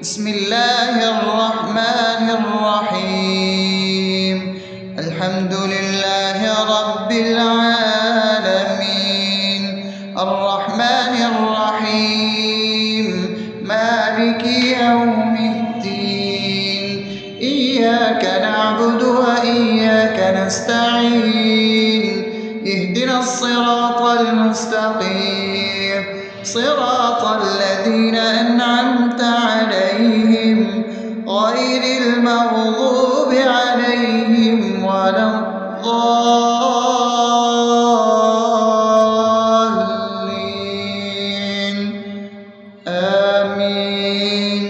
بسم الله الرحمن الرحيم. الحمد لله رب العالمين، الرحمن الرحيم، مالك يوم الدين. إياك نعبد وإياك نستعين، اهدنا الصراط المستقيم، صراط الذين أنعمت عليهم غير المغضوب عليهم ولا الضالين. آمين.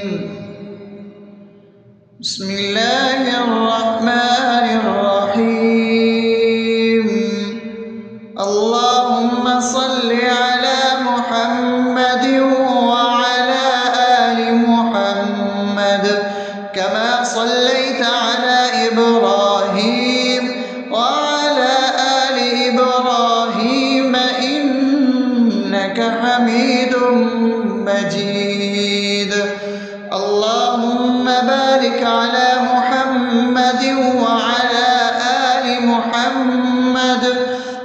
بسم الله الرحمن الرحيم. اللهم صل على محمد وعلى آل محمد كما صليت على إبراهيم وعلى آل إبراهيم إنك حميد مجيد. اللهم بارك على محمد وعلى آل محمد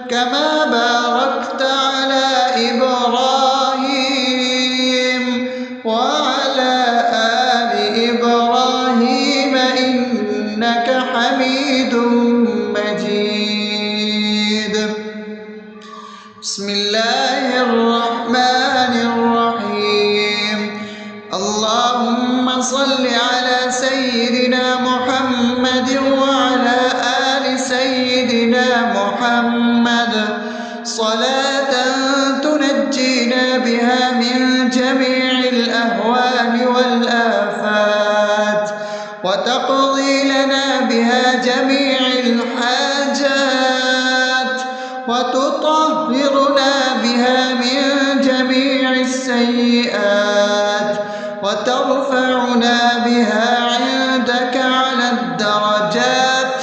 كما باركت على إبراهيم وعلى آل إبراهيم إنك حميد مجيد. بسم الله الرحمن الرحيم. اللهم صل على سيدنا محمد وعلى آل سيدنا محمد صلاة تنجينا بها من جميع الأهوال والآفات، وتقضي لنا بها جميع الحاجات، وتطهرنا بها من جميع السيئات، وترفعنا بها عندك على الدرجات،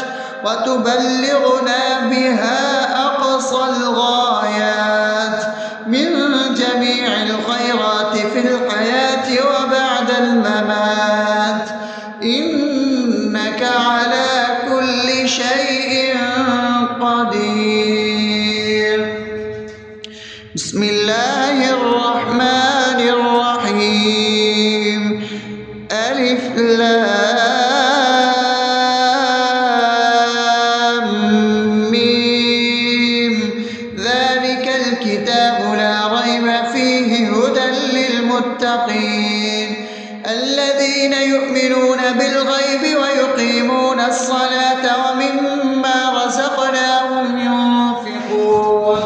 وتبلغنا بها أقصى الغايات من جميع الخيرات في الحياة وبعد الممات، إنك على كل شيء قدير. بسم الله الرحمن الرحيم. ألف لام ميم. ذلك الكتاب لا ريب فيه هدى للمتقين الذين يؤمنون بالغيب ويقيمون الصلاة ومما رزقناهم ينفقون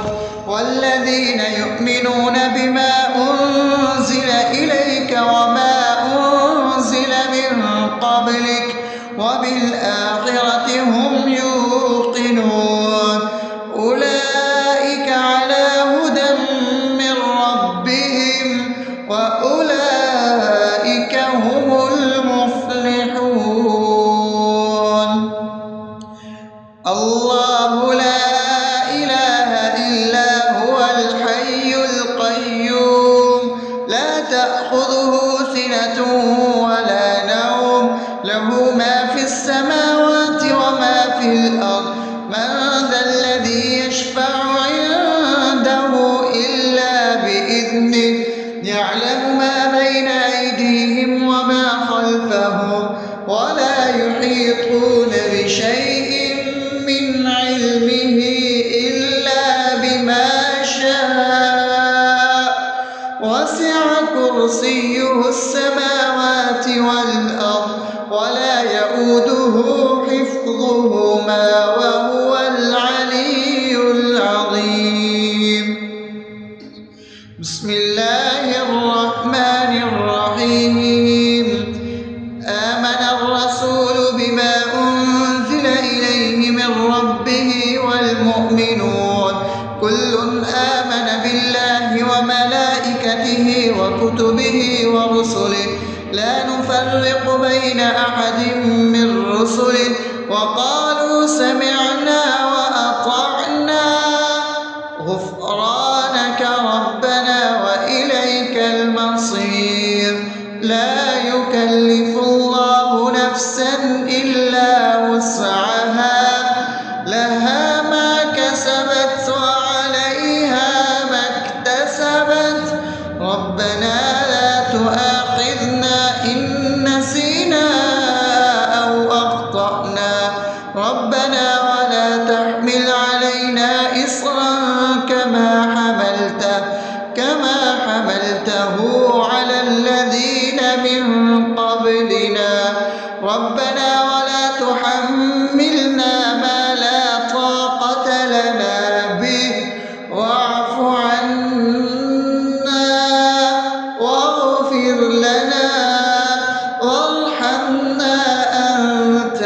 والذين يؤمنون بما أنزل إليك وما أنزل من قبلك وبالآخرة هم يوقنون أولئك على هدى من ربهم وأولئك هم المفلحون. الله لا إله إلا هو الحي القيوم لا تأخذه سنة ولا نوم له ما في السماوات وما في الأرض. من ذا الذي يشفع عنده إلا بإذنه يعلم ما بين أيديهم وما خلفهم ولا يحيطون بشيء من علمه إلا بما شاء وسع كرسيه السماوات والأرض ولا يؤوده حفظهما وهو العلي العظيم. بسم الله الرحمن الرحيم. آمن الرسول بما أنزل إليه من ربه والمؤمنون كل آمن بالله وملائكته وكتبه ورسله لا نفرق بين أحد من رسله وقالوا سمعنا وأطعنا غفرانك ربنا وإليك المصير. لا يكلف يكلف الله نفسا إلا وسعها لها ما كسبت وعليها ما اكتسبت ربنا لا تؤاخذنا إن نسينا أو أخطأنا ربنا ولا تحمل علينا إصرا كما حملته على الذين من قبلنا ربنا ولا تحملنا ما لا طاقة لنا به واعف عنا واغفر لنا وارحمنا أنت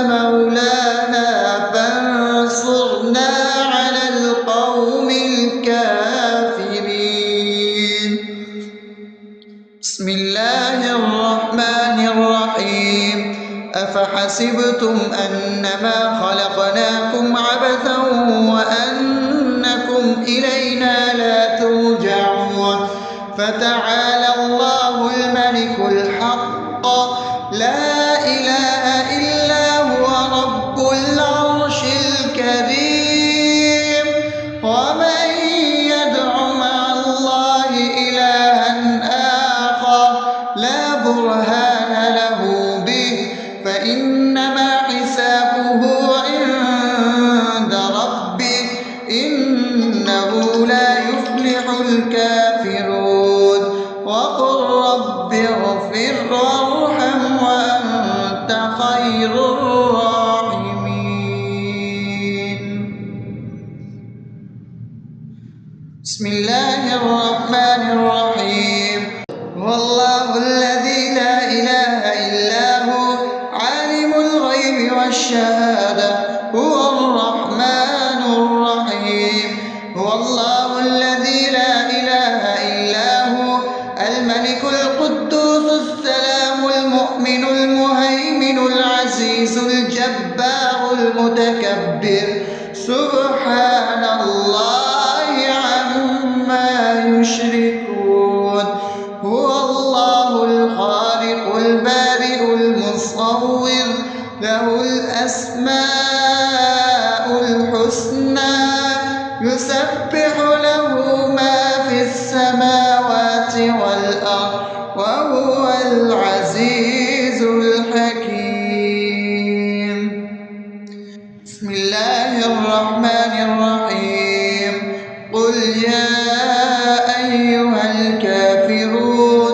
مولانا فانصرنا على القوم الكافرين. بسم الله الرحمن الرحيم أفحسبتم أنما خلقناكم عبثا وأنكم إلينا لا ترجعون فتعالى الله الملك الحق لا إله إلا هو رب العرش الكريم ومن يدع مع الله إلها آخر لا برهان له به فإنما حسابه عند ربه إنه لا يفلح الكافرون وقل رب اغفر وارحم وأنت خير الراحمين. بسم الله الرحمن الرحيم هو الله الذي لا إله إلا هو عالم الغيب والشهادة هو الرحمن الرحيم هو الله الذي لا إله إلا هو الملك القدوس السلام المؤمن المهيمن العزيز الجبار المتكبر سبحان الله عما يشركون هو الله الخالق البارئ المصور له الأسماء الحسنى يسبح له ما في السماوات والأرض وهو العزيز الحكيم. بسم الله الرحمن الرحيم قل يا أيها الكافرون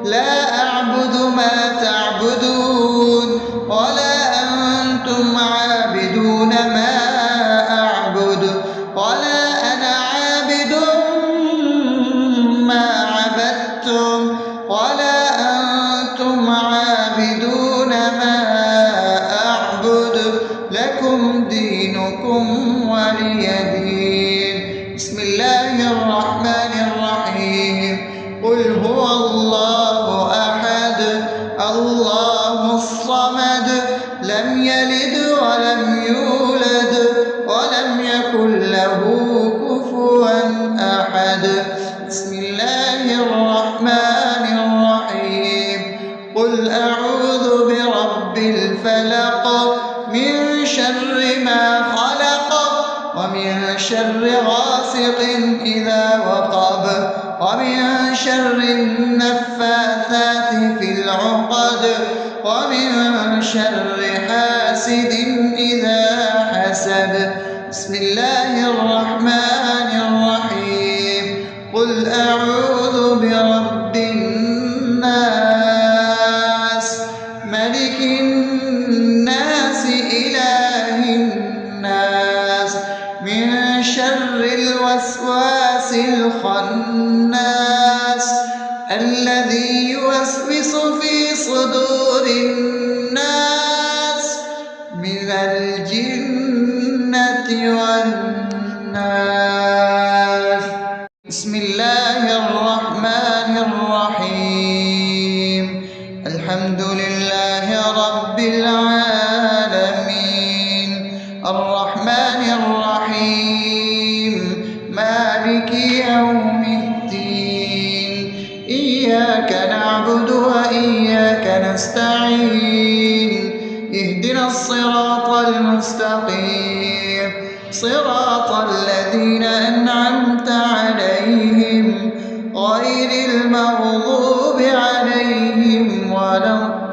لا أعبد ما تعبدون ولا أنتم عابدون ما أعبد ولا أنا عابد ما عبدتم ولا أنتم عابدون ما أعبد لكم دينكم ولي دين. بسم الله الرحمن الرحيم قل هو الله أحد الله الصمد لم يلد ولم يولد ولم يكن له كفوا أحد. بسم الله الرحمن الرحيم قل أعوذ برب الفلق من شر ما خلق ومن شر غاسق إذا وقب ومن شر النفاثات في العقد ومن شر حاسد إذا حسد. بسم الله الرحمن الرحيم قل أعوذ برب الناس ملك الناس إله الناس من شر الوسواس الخناس الذي يوسوس في صدور الناس من الجنة والناس. بسم الله الرحمن الرحيم الحمد لله رب العالمين الرحمن الرحيم مالك يوم الدين إياك نعبد وإياك نستعين اهدنا الصراط المستقيم صراط الذين أنعمت عليهم غير المغضوب عليهم ولا الضالين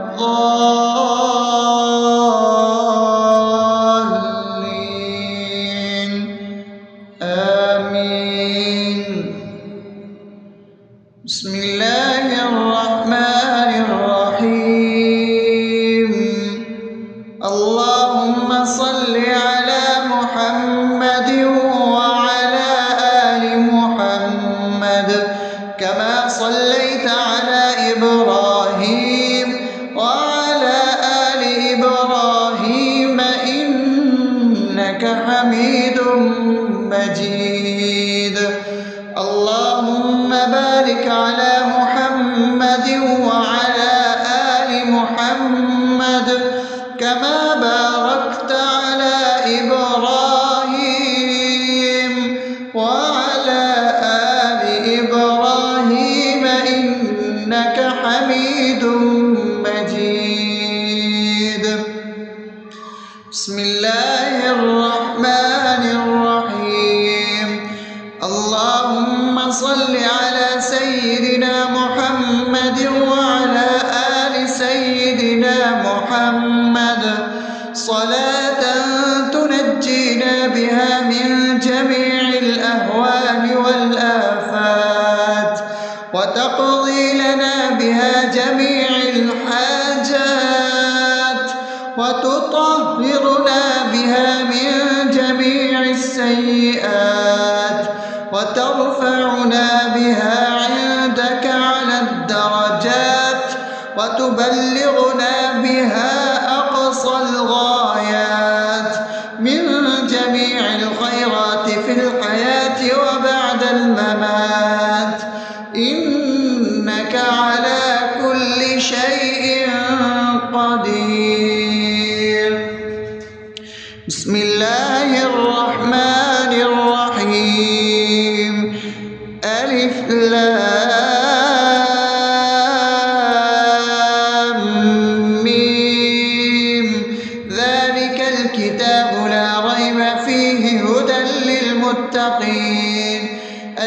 آمين. بسم الله الرحمن الرحيم. اللهم صل على محمد وعلى آل محمد كما صليت على إبراهيم وعلى آل إبراهيم إنك حميد مجيد. اللهم بارك على محمد وعلى آل محمد كما باركت على إبراهيم وعلى آل إبراهيم إنك حميد مجيد. بسم الله الرحمن الرحيم. اللهم صل على سيدنا محمد وعلى آل سيدنا محمد صلاة تنجينا بها من جميع الأهوال والآفات وتقضي لنا بها جميع الحاجات وتطهرنا بها من جميع السيئات وترفعنا بها عندك على الدرجات وتبلغنا بها أقصى الغايات من جميع الخيرات في الحياة وبعد الممات إنك على كل شيء قدير. بسم الله الرحمن الرحيم. ألف لام ميم ذلك الكتاب لا ريب فيه هدى للمتقين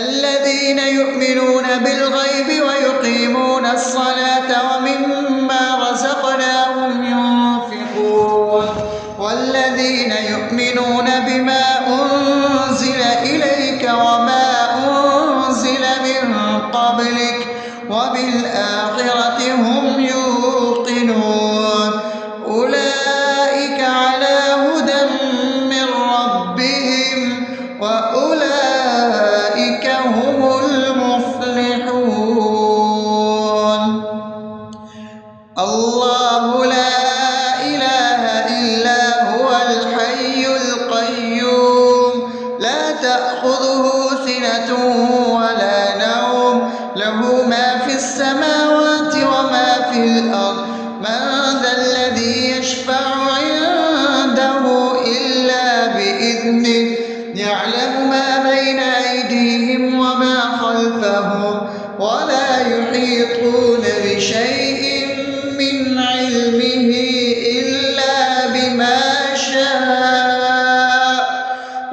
الذين يؤمنون بالغيب ويقيمون الصلاة ومما رزقناهم ينفقون والذين يؤمنون بما أنزل إليك وما أنزل من قبلك وبالآخرة هم يوقنون أولئك على هدى من ربهم وأولئك هم المفلحون. الله لا إله إلا هو الحي القيوم لا تأخذه سنة ولا نوم له ما في السماوات وما في الأرض من ذا الذي يشفع عنده إلا بإذنه يعلم ما بين أيديهم وما خلفهم ولا يحيطون بشيء من علمه إلا بما شاء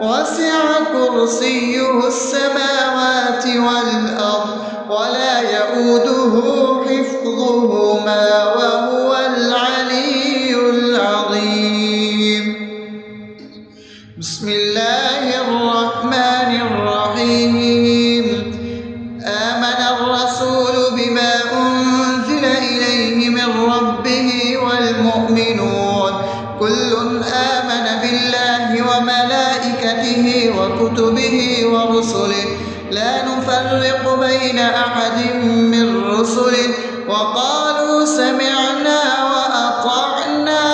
وسع كرسيه السماوات والأرض ولا يؤوده حفظهما وهو العلي العظيم. بسم الله الرحمن الرحيم. آمن الرسول بما أنزل إليه من ربه والمؤمنون كل آمن بالله وملائكته وكتبه ورسله لا نفرق بين أحد من رسله وقالوا سمعنا وأطعنا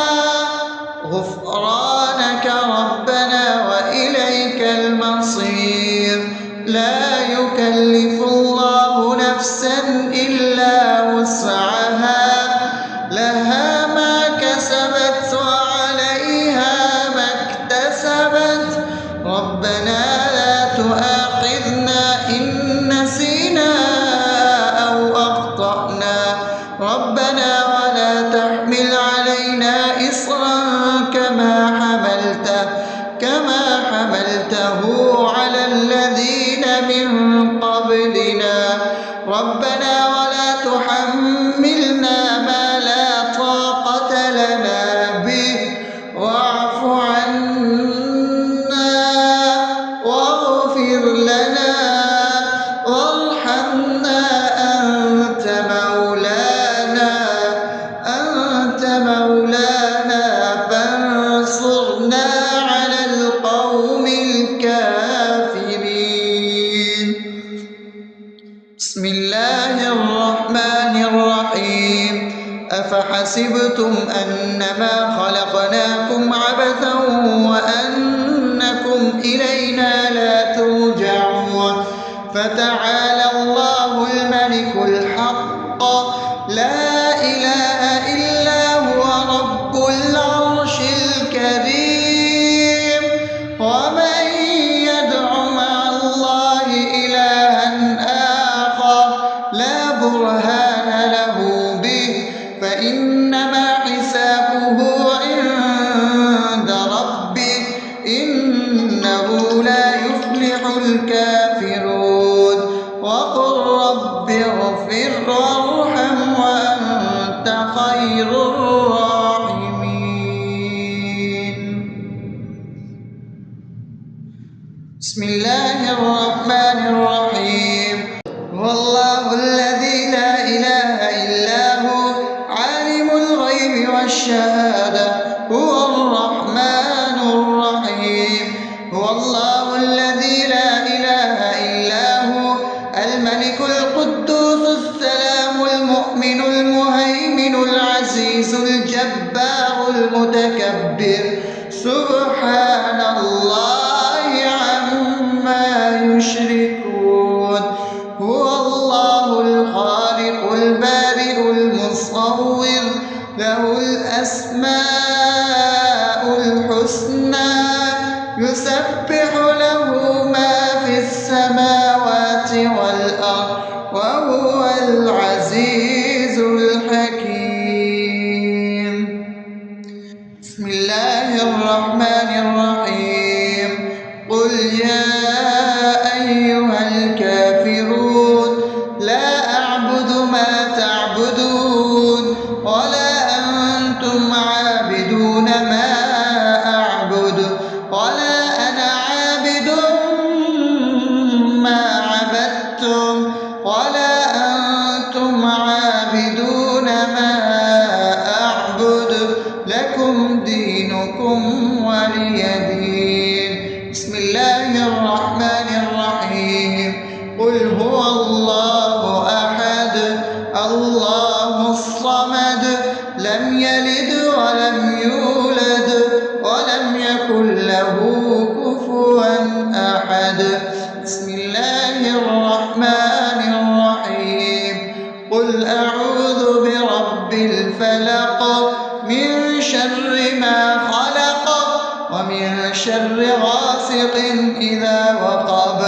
غفرانك ربنا وإليك المصير. لا يكلف الله نفسا إلا وسعها لها ما كسبت وعليها ما اكتسبت ربنا لا تؤاخذنا إن نسينا أو ربنا ولا تحملنا ما لا طاقة لنا به واعف عنا واغفر لنا وارحمنا أنت مولانا فانصرنا على القوم الكافرين. بسم الله الرحمن الرحيم. أفحسبتم أنما خلقناكم عبثا وأنكم إلينا لا ترجعون فتعالى الله الملك الحق لا إله إلا هو رب العرش الكريم. ومن يدع مع الله إلها آخر لا برهان له به فإنما حسابه عند ربه إنه لا يفلح الكافرون. وقل رب اغفر وارحم وأنت خير الراحمين. بسم الله الرحمن الرحيم. هو الله الذي لا إله إلا هو عالم الغيب والشهادة هو الرحمن الرحيم. هو الله الذي لا إله إلا هو الملك القدوس السلام المؤمن المهيمن العزيز الجبار المتكبر سبحان الله عما يشركون. هو الله الخالق البارئ المصور له الأسماء الحسنى يسبح له ما في السماوات والأرض وهو العزيز الحكيم. بسم الله الرحمن الرحيم. قل يا أيها الكافرون لا أعبد ما تعبدون ولا أنتم عابدون ما أعبد ولا أنا عابد ما عبدتم ولا أنتم عابدون ما أعبد لكم دينكم ولي دين. بسم الله الرحمن الرحيم. قل هو الله أحد الله الصمد لم يلد ولم يولد ولم يكن له كفوا أحد. بسم الله الرحمن الرحيم. قل أعوذ برب الفلق من شر ما خلق ومن شر غاسق إذا وقب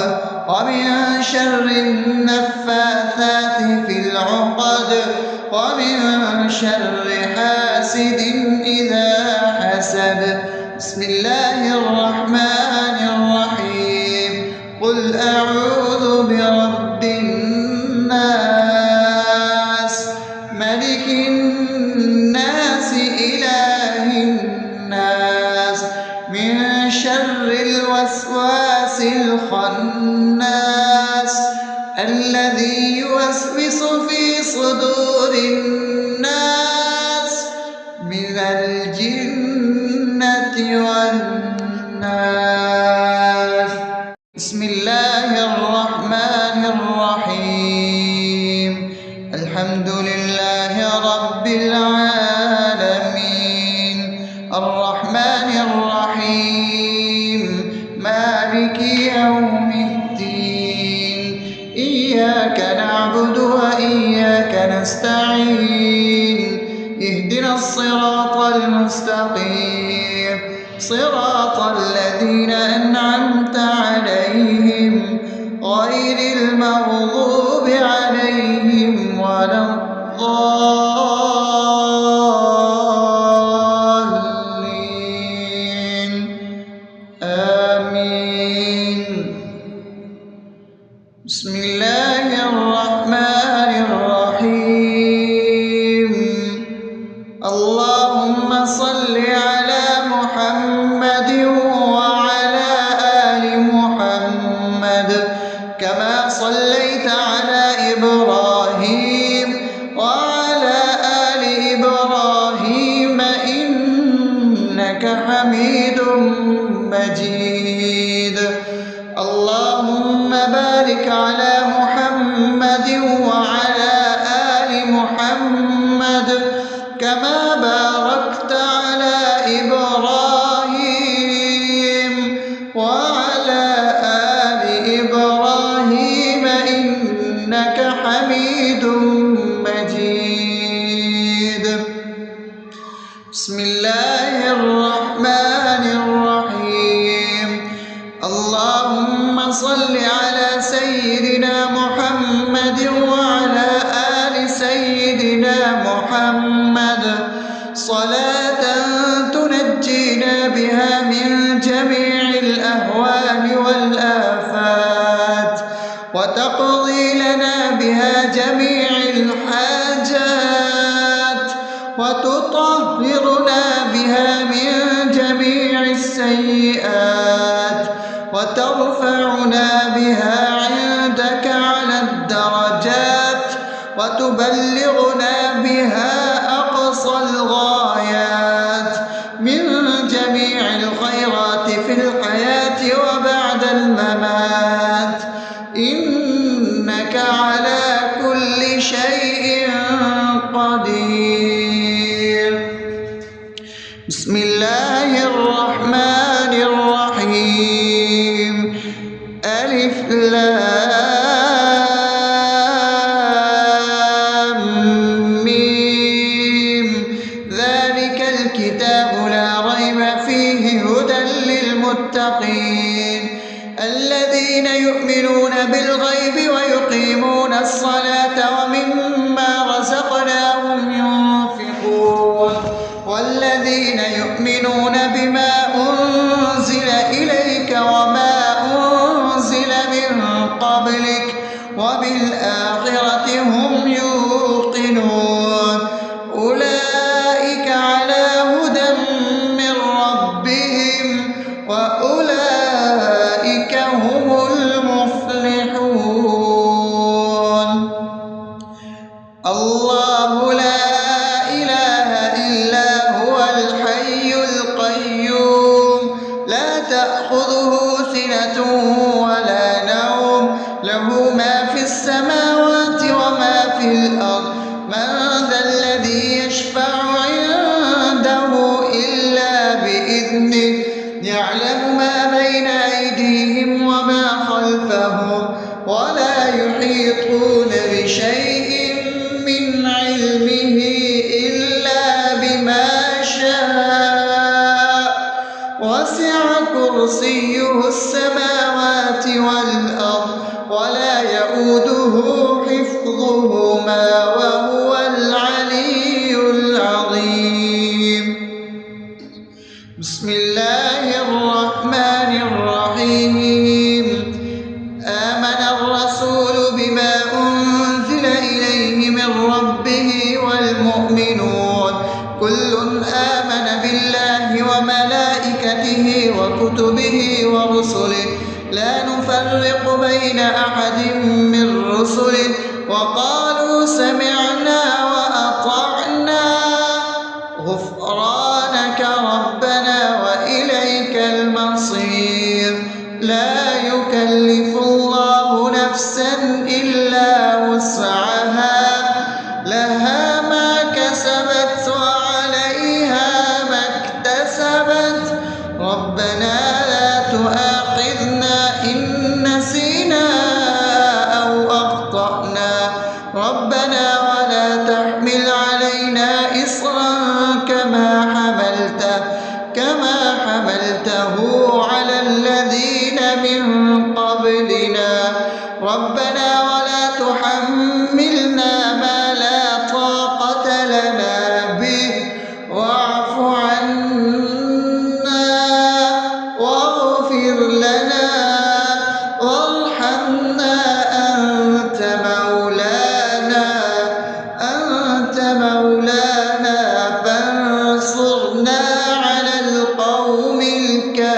ومن شر النفاثات في العقد ومن شر حاسد إذا حسد. بسم الله الرحمن الرحيم. قل أعوذ برب الناس ملك الناس إله الناس من شر الوسواس الخناس الذي يوسوس في صدور الناس من الجنة والناس. بسم الله الرحمن الرحيم. الحمد لله رب العالمين الرحمن الرحيم مالك يوم الدين إياك نعبد وإياك نستعين اهدنا الصراط المستقيم صراط الذين أنعمت عليهم غير المغضوب عليهم ولا الضالين آمين. بسم الله الرحمن الحاجات وتطهرنا بها من جميع السيئات وترفعنا بها عندك على الدرجات وتبلغنا بها أقصى الغايات من جميع الخيرات في الحياة وبعد الممات، إنك على كل شيء قدير. بسم الله الرحمن الرحيم. ألف لام ميم. ذلك الكتاب لا ريب فيه هدى للمتقين الذين يؤمنون بالغيب ويقيمون الصلاة ومما رزقناهم ينفقون والذين يؤمنون بما أنزل إليك وما أنزل من قبلك وبالآخرة هم يوقنون أولئك على هدى من ربهم وأولئك هم المفلحون. الله لا إله إلا هو الحي القيوم لا تأخذه سنة ولا نوم له ما في السماوات وما في الأرض من ذا الذي يشفع عنده إلا بإذنه يعلم ما بين أيديهم وما خلفهم ولا يحيطون بشيء من علمه إلا بما شاء وسع كرسيه السماوات والأرض ولا يؤوده حفظهما وهو العلي العظيم. بسم الله الرحمن الرحيم. آمن الرسول بما أنزل إليه من ربه والمؤمنون كل آمن بالله وملائكته وكتبه ورسله لا نفرق بين أحد من رسله وقالوا سمعنا وأطعنا غفرانك ربنا وإليك المصير. لا يكلف الله نفسا إلا وسعها لها ما كسبت وعليها ما اكتسبت ربنا لا تؤاخذنا إن نسينا أو أخطأنا ربنا ولا تحمل علينا إصرا كما حملته على الذين من قبلنا ربنا ولا تحملنا ما لا طاقة لنا به واعف عنا واغفر لنا وارحمنا أنت مولانا فانصرنا على القوم الكافرين.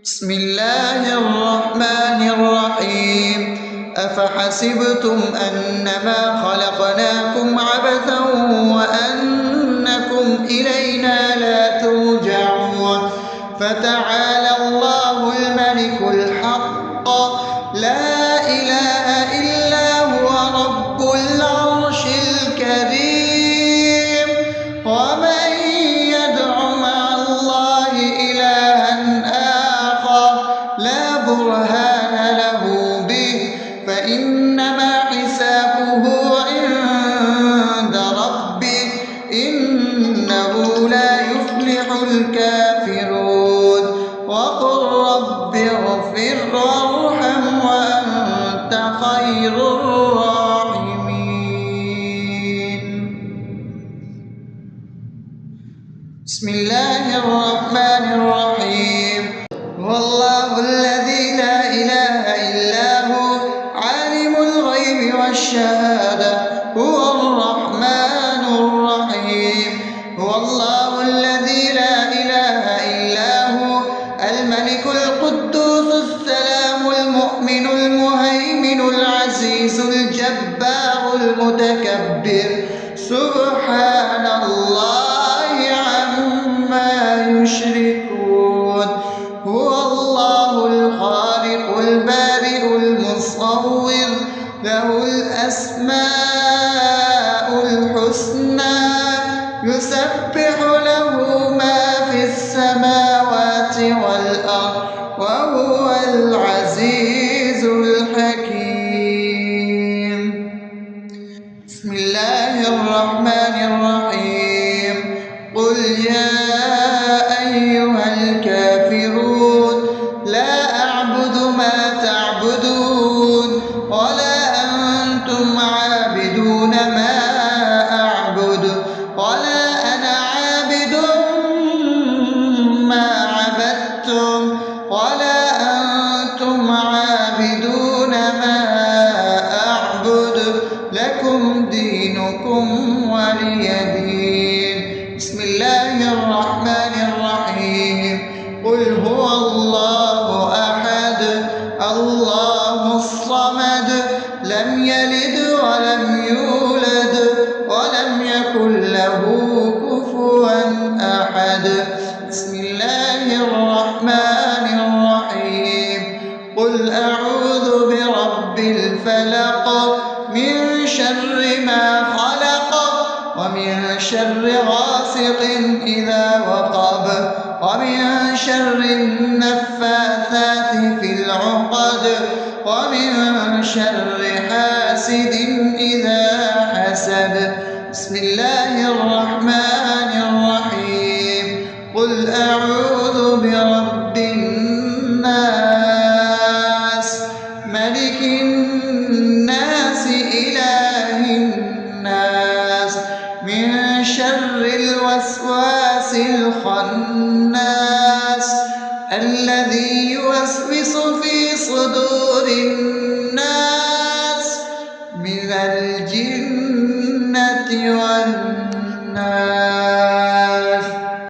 بسم الله الرحمن الرحيم. أفحسبتم أنما خلقناكم عبثا وأنكم إلينا لا ترجعون فتعالى الله الملك الحق لا إله إلا هو رب العرش الكريم. ومن يدع مع الله إلها آخر لا برهان له به فإنما حسابه عند ربه إنه لا يفلح الكافرون. وقل رب اغفر وارحم وأنت خير الراحمين. بسم الله الرحمن الرحيم. هو الله الذي لا إله إلا هو الغيب والشهادة هو الرحمن الرحيم. هو الله الذي لا إله إلا هو الملك القدوس السلام المؤمن المهيمن العزيز الجبار المتكبر سبحان الله عما يشركون. هو الله الخالق البارئ المصور له الأسماء الحسنى يسبح له ما في السماوات والأرض وهو العزيز الحكيم. بسم الله الرحمن الرحيم. قل يا أيها الكافرون لا أعبد ما تعبدون ولا أنتم عابدون ما أعبد ولا أنا عابد ما عبدتم ولا أنتم عابدون ما أعبد لكم دينكم ولي دين. بسم الله الرحمن الرحيم. قل هو الله أحد الله الصمد لم يلد ولم يولد ولم يكن له كفوا أحد. بسم الله الرحمن الرحيم. قل أعوذ برب الفلق من شر ما خلق ومن شر غاسق إذا وقب ومن شر النفاثات في العقد ومن شر حاسد إذا حسد. بسم الله الرحمن الرحيم. قل أعوذ برب الناس ملك الناس إله الناس من شر الوسواس الخناس الذي يوسوس في صدور الناس من الجنة والناس.